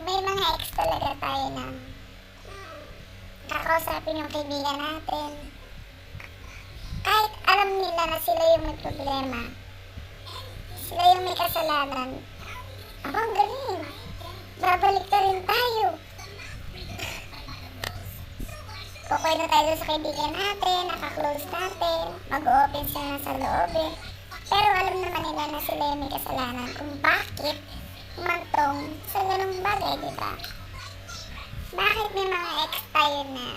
may mga ex talaga tayo na kakausapin yung kaibigan natin. Kahit alam nila na sila yung may problema, sila yung may kasalanan. Ako, ang galing. Babalik ka rin tayo. Kukuha na tayo sa kaibigan natin, nakaklose natin, mag-open sila sa loobin. Pero alam naman nila na sila yung may kasalanan kung bakit umantong sa ganung bagay, di ba? Bakit may mga ex tayo na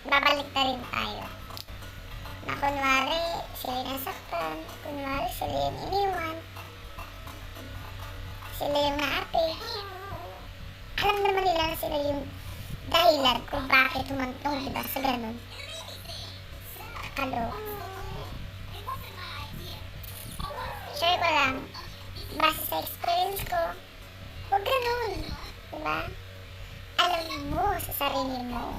babalik na rin tayo? Na kunwari sila yung nasaktan, kunwari sila yung iniwan, sila yung naapi. Alam naman nila na sila yung dahilan kung bakit humantong, diba, sa ganun. Kalo. Share ko lang, base sa experience ko, huwag ganun, diba? Alam mo sa sarili mo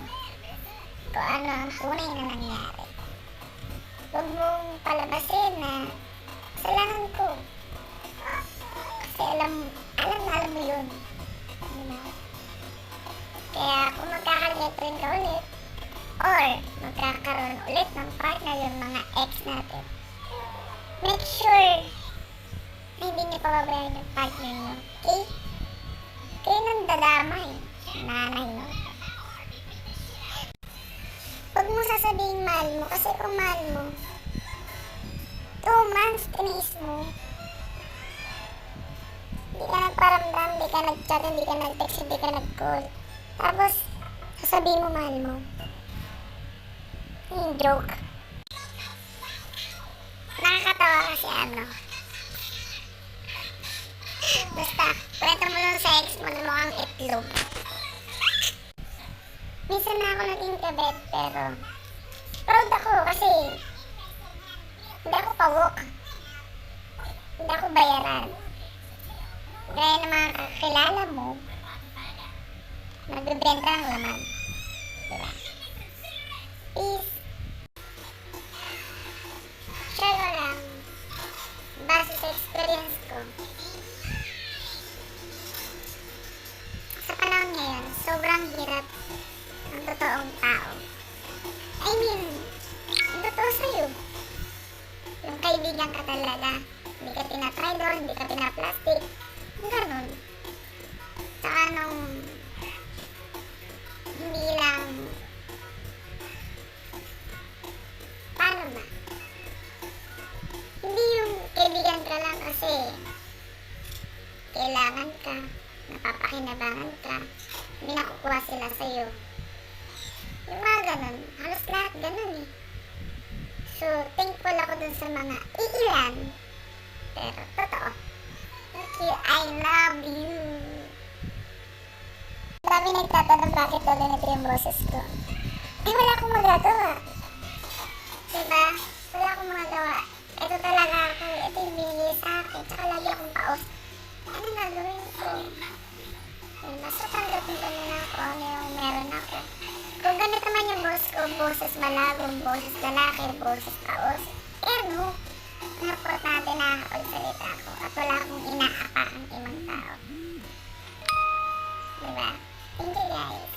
kung ano ang tunay na nangyari. Huwag mong palabasin na kasalanan ko. Kasi alam mo yun. Diba? Kaya kung magkakaget rin ka ulit, or magkakaroon ulit ng partner yung mga ex natin, make sure na hindi niyo pababayaan yung partner niyo. Okay? Kayo nang dadamay, nanay mo. Huwag mo sasabihin mahal mo, kasi kung mahal mo, 2 months tiniis mo, hindi ka nagparamdam, hindi ka nag-chat, hindi ka nag-text, hindi ka nag-call. Tapos, sasabihin mo mahal mo. Yung joke. Nakakatawa kasi ano. Basta, kwento mo lang sa ex mo na mukhang itlog. Minsan na ako naging kabet, pero proud ako kasi hindi ako pawok. Hindi ako bayaran. Gaya ng mga kakilala mo, nagbibenta ng laman. Diba? Peace. Share ko lang, base sa experience ko, sa panahon ngayon, sobrang hirap ang totoong tao. I mean, ang totoo sa'yo. Yung kaibigan ka talaga, hindi ka pinatraidor, hindi ka pinaplastic, ganun. Tsaka nung hindi lang, paano ba? Hindi yung kaibigan ka lang kasi kailangan ka, napapakinabangan ka, hindi nakukuha sila sa'yo. Yung mga ganun, halos lahat ganun eh. So, thankful ako dun sa mga iilan, pero totoo. Thank you, I love you. Marami nagtatanong bakit daw ganito yung boses ko. Eh, wala akong magagawa. Diba? Wala akong magagawa. Ito talaga ako. Ito yung binigay sa akin. Tsaka lagi akong paos. Ano gagawin ko? Diba? So, tanggapin ko na ako ano yung meron ako. Kung ganito man yung boss ko, boses malagong, boses lalaki, boses paos, no. Importante na nakakapagsalita ako at wala akong inaapakang ibang tao. Diba? Thank you guys.